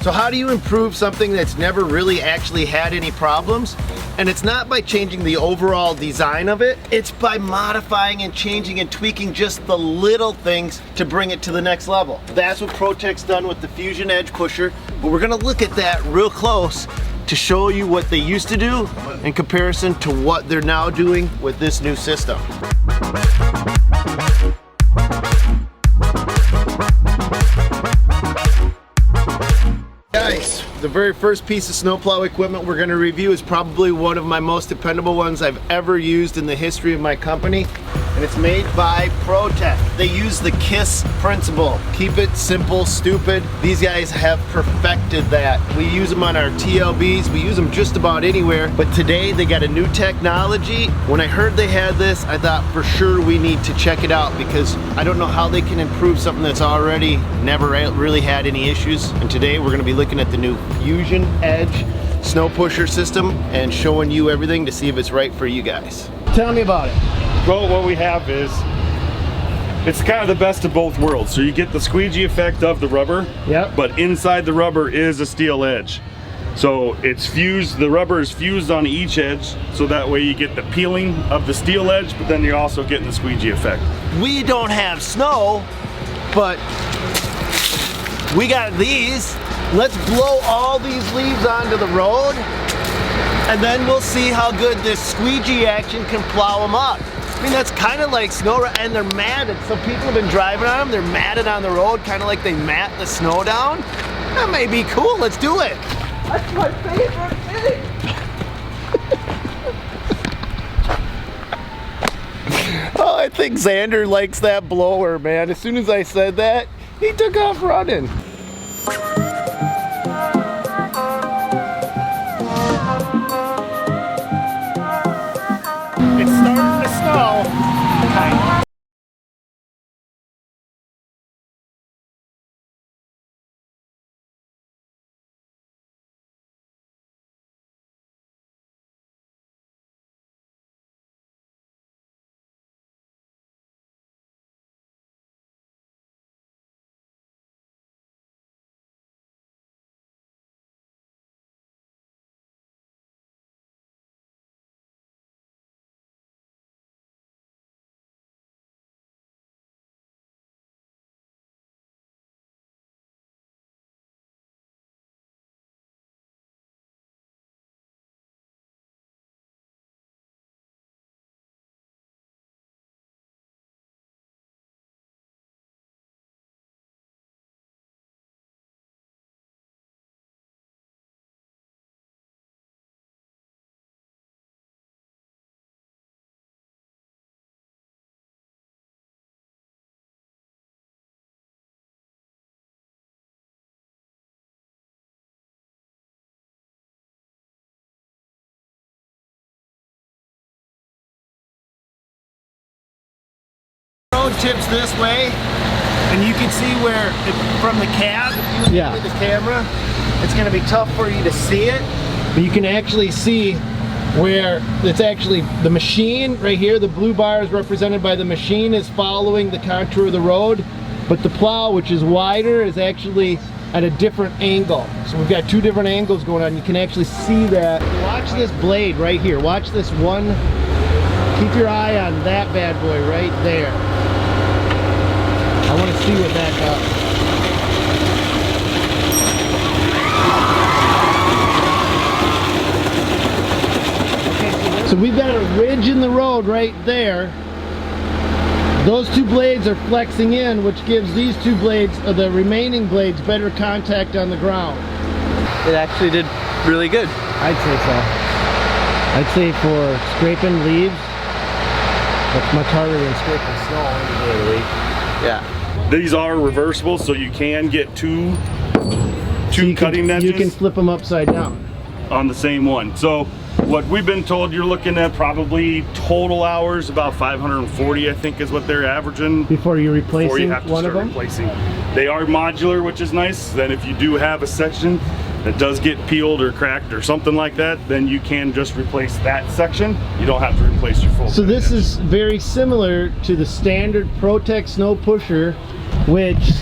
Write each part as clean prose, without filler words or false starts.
So how do you improve something that's never really actually had any problems? And it's not by changing the overall design of it, it's by modifying and changing and tweaking just the little things to bring it to the next level. That's what Protech's done with the Fusion Edge Pusher, but we're gonna look at that real close to show you what they used to do in comparison to what they're now doing with this new system. Guys, the very first piece of snowplow equipment we're going to review is probably one of my most dependable ones I've ever used in the history of my company, and it's made by Protech. They use the KISS principle. Keep it simple, stupid. These guys have perfected that. We use them on our TLBs, we use them just about anywhere, but today they got a new technology. When I heard they had this, I thought for sure we need to check it out because I don't know how they can improve something that's already never really had any issues. And today we're going to be looking at the new Fusion Edge Snowpusher system and showing you everything to see if it's right for you guys. Tell me about it. Well, what we have is, it's kind of the best of both worlds. So you get the squeegee effect of the rubber, Yep. but inside the rubber is a steel edge. So it's fused, the rubber is fused on each edge, so that way you get the peeling of the steel edge, but then you're also getting the squeegee effect. We don't have snow, but we got these. Let's blow all these leaves onto the road, and then we'll see how good this squeegee action can plow them up. I mean, that's kind of like snow, and they're matted. So people have been driving on them, they're matted on the road, kind of like they mat the snow down. That may be cool, let's do it. That's my favorite thing. Oh, I think Xander likes that blower, man. As soon as I said that, he took off running. It's starting to snow. Road tips this way, and you can see where, from the cab, if you look at the camera, it's going to be tough for you to see it, but you can actually see where it's actually the machine right here. The blue bar is represented by the machine is following the contour of the road, but the plow, which is wider, is actually at a different angle. So we've got two different angles going on. You can actually see that. Watch this blade right here. Watch this one. Keep your eye on that bad boy right there. I want to see what that does. Okay, so we've got a ridge in the road right there. Those two blades are flexing in, which gives these two blades, or the remaining blades, better contact on the ground. It actually did really good. I'd say so. I'd say for scraping leaves, that's much harder than scraping snow any day of the week. Yeah. These are reversible, so you can get two cutting edges. You can flip them upside down on the same one. So what we've been told, you're looking at probably total hours about 540, I think is what they're averaging. Before you're replacing before you have to one start of them? replacing. They are modular, which is nice. Then if you do have a section that does get peeled or cracked or something like that, then you can just replace that section. You don't have to replace your full. So this is very similar to the standard Protech Snowpusher, which,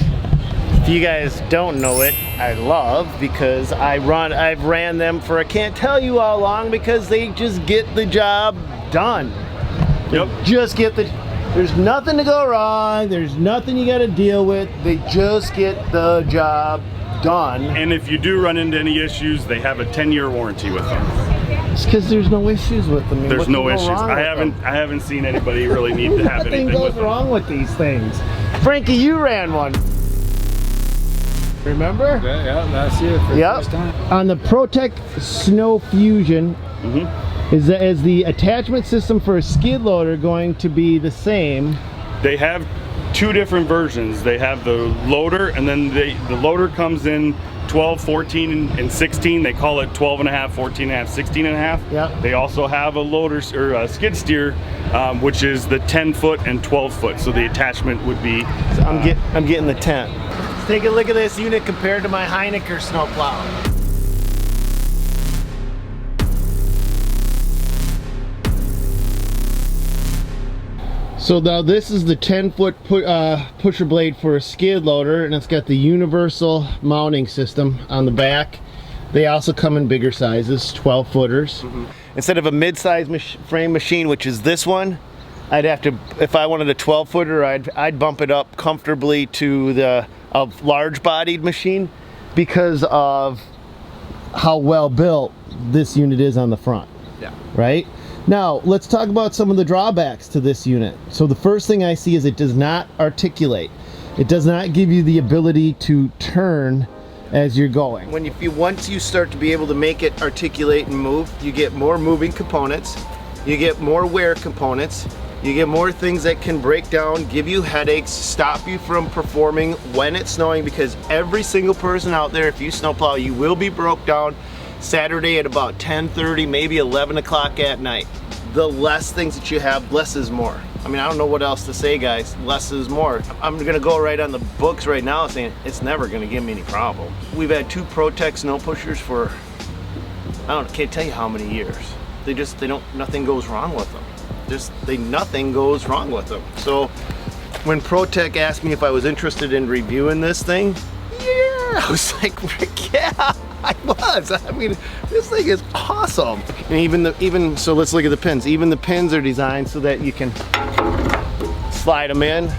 if you guys don't know it, I love because I've ran them for I can't tell you how long because they just get the job done. Yep. Just get there's nothing to go wrong, there's nothing you gotta deal with, they just get the job done. And if you do run into any issues, they have a 10-year warranty with them. It's because there's no issues with them. I mean, There's no issues. I I haven't seen anybody really need to have Nothing anything goes with them. wrong with these things. Frankie, you ran one. Remember? Yeah, last year for the first time. On the Protech Snow Fusion, is the attachment system for a skid loader going to be the same? They have two different versions. They have the loader, and then the loader comes in 12, 14, and 16. They call it 12 and a half, 14 and a half, 16 and a half. Yep. They also have a loader or a skid steer, which is the 10 foot and 12 foot. So the attachment would be. So I'm getting the 10. Let's take a look at this unit compared to my Heineken snowplow. So now this is the 10-foot pusher blade for a skid loader, and it's got the universal mounting system on the back. They also come in bigger sizes, 12-footers. Instead of a mid-size frame machine, which is this one, I'd have to, if I wanted a 12-footer, I'd bump it up comfortably to a large-bodied machine because of how well built this unit is on the front. Yeah. Right? Now, let's talk about some of the drawbacks to this unit. So the first thing I see is it does not articulate. It does not give you the ability to turn as you're going. Once you start to be able to make it articulate and move, you get more moving components, you get more wear components, you get more things that can break down, give you headaches, stop you from performing when it's snowing, because every single person out there, if you snowplow, you will be broke down Saturday at about 10:30, maybe 11 o'clock at night. The less things that you have, less is more. I mean, I don't know what else to say, guys. Less is more. I'm gonna go right on the books right now saying it's never gonna give me any problem. We've had 2 Protech Snowpushers for, can't tell you how many years. Nothing goes wrong with them. Nothing goes wrong with them. So when Protech asked me if I was interested in reviewing this thing, yeah, I was like, yeah. I was. I mean, this thing is awesome. And so let's look at the pins. Even the pins are designed so that you can slide them in.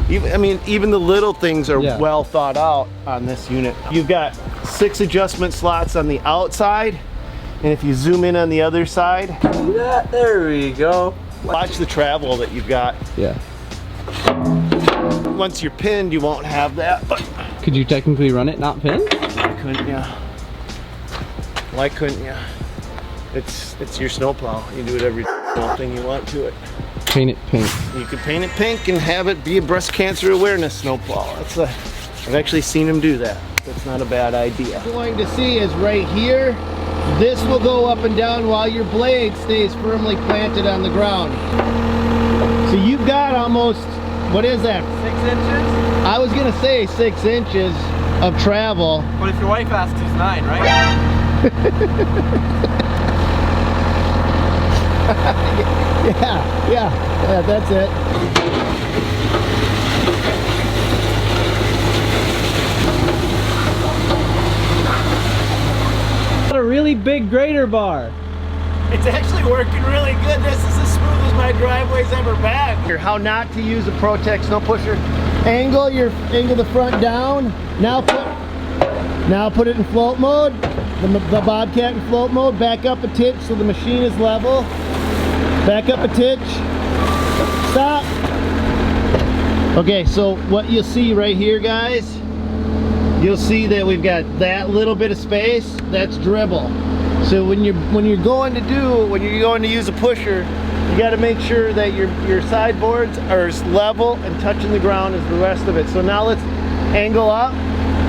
Even the little things are well thought out on this unit. You've got 6 adjustment slots on the outside, and if you zoom in on the other side, There we go. watch the travel that you've got. Yeah. Once you're pinned, you won't have that. But Could you technically run it not pinned? couldn't you? Why couldn't you? It's your snowplow. You do whatever thing you want to it. Paint it pink. You could paint it pink and have it be a breast cancer awareness snowplow. I've actually seen him do that. That's not a bad idea. What you're going to see is right here, this will go up and down while your blade stays firmly planted on the ground. So you've got almost, what is that? 6 inches? I was gonna say 6 inches of travel. But if your wife asks, it's 9, right? Yeah, that's it. Got a really big grader bar. It's actually working really good. This is as smooth as my driveway's ever been. How not to use a Protech Snowpusher. Angle the front down. Now put it in float mode. The Bobcat in float mode. Back up a titch so the machine is level. Back up a titch. Stop. Okay, so what you'll see right here, guys, you'll see that we've got that little bit of space. That's dribble. So when you're going to use a pusher, you got to make sure that your sideboards are as level and touching the ground as the rest of it. So now let's angle up,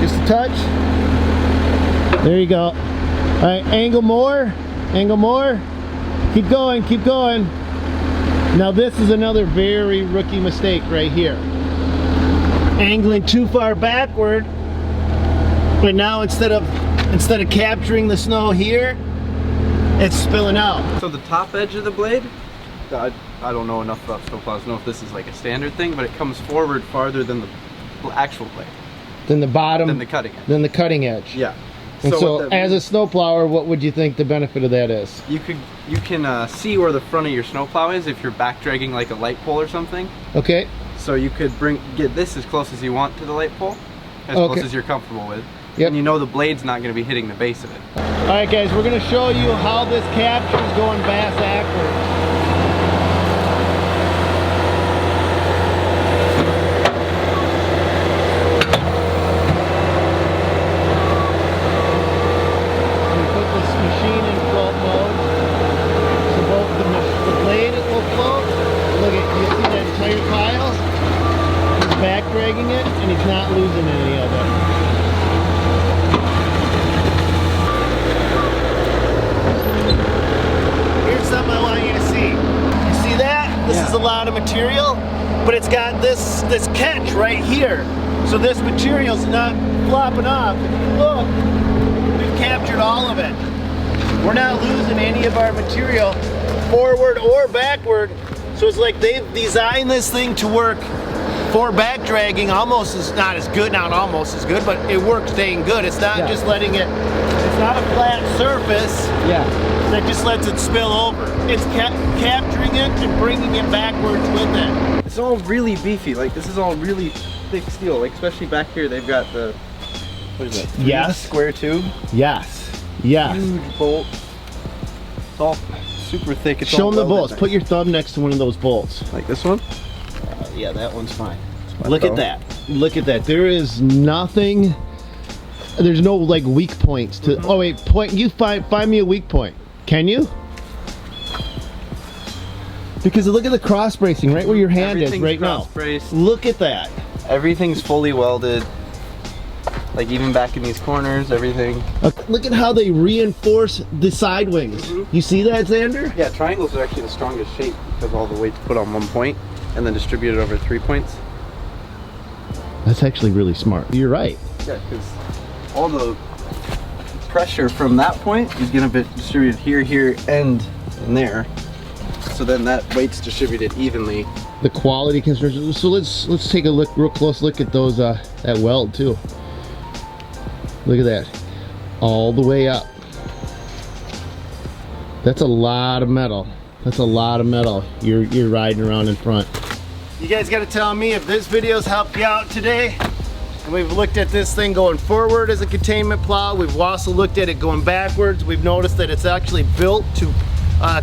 just a touch. There you go. All right, angle more, keep going, keep going. Now this is another very rookie mistake right here. Angling too far backward, but now instead of capturing the snow here, it's spilling out. So the top edge of the blade, I don't know enough about snowplows to know if this is like a standard thing, but it comes forward farther than the actual blade. Then the bottom. than the cutting edge. Than the cutting edge. Yeah. And so, what that as a means- snowplower, what would you think the benefit of that is? you can see where the front of your snowplow is if you're back dragging like a light pole or something. Okay. So you could get this as close as you want to the light pole, as Okay. close as you're comfortable with. Yep. And you know the blade's not going to be hitting the base of it. All right, guys, we're going to show you how this capture is going backwards. Dragging it, and he's not losing any of it. Here's something I want you to see. You see that? This is a lot of material, but it's got this catch right here. So this material's not flopping off. If you look, we've captured all of it. We're not losing any of our material forward or backward. So it's like they've designed this thing to work for back dragging. Almost is not as good, not almost as good, but it works dang good. It's not just letting it, it's not a flat surface that just lets it spill over. It's capturing it and bringing it backwards with it. It's all really beefy. Like this is all really thick steel. Like especially back here, they've got the what is it? Yes. Square tube. Yes. Yes. Huge bolt. It's all super thick. It's Show all them the welded bolts. nice. Put your thumb next to one of those bolts. Like this one. Yeah, that one's fine. Look at that. Look at that. There is nothing. There's no like weak points to. Oh wait, point. You find me a weak point. Can you? Because look at the cross bracing right where your hand is right now. Cross-braced. Look at that. Everything's fully welded. Like even back in these corners, everything. Look at how they reinforce the side wings. You see that, Xander? Yeah, triangles are actually the strongest shape because all the weight's put on one point and then distributed over 3 points. That's actually really smart. You're right. Yeah, because all the pressure from that point is going to be distributed here, here, and in there. So then that weight's distributed evenly. The quality construction. So let's take a real close look at those that weld too. Look at that, all the way up. That's a lot of metal. That's a lot of metal. You're riding around in front. You guys got to tell me if this video's helped you out today. And we've looked at this thing going forward as a containment plow. We've also looked at it going backwards. We've noticed that it's actually built to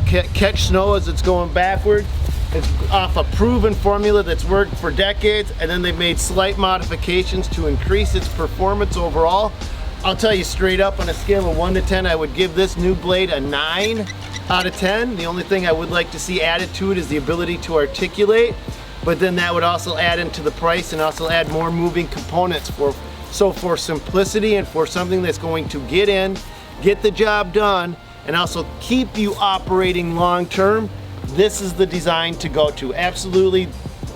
catch snow as it's going backward. It's off a proven formula that's worked for decades, and then they've made slight modifications to increase its performance overall. I'll tell you straight up, on a scale of 1 to 10, I would give this new blade a 9 out of 10. The only thing I would like to see added to it is the ability to articulate, but then that would also add into the price and also add more moving components for simplicity and for something that's going to get in, get the job done, and also keep you operating long term. This is the design to go to. Absolutely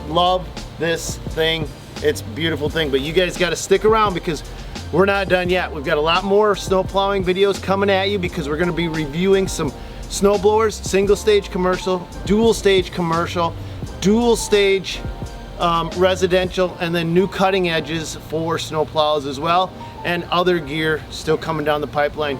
love this thing. It's a beautiful thing, but you guys got to stick around because we're not done yet. We've got a lot more snow plowing videos coming at you because we're going to be reviewing some snow blowers, single stage commercial, dual stage commercial, dual stage residential, and then new cutting edges for snow plows as well, and other gear still coming down the pipeline.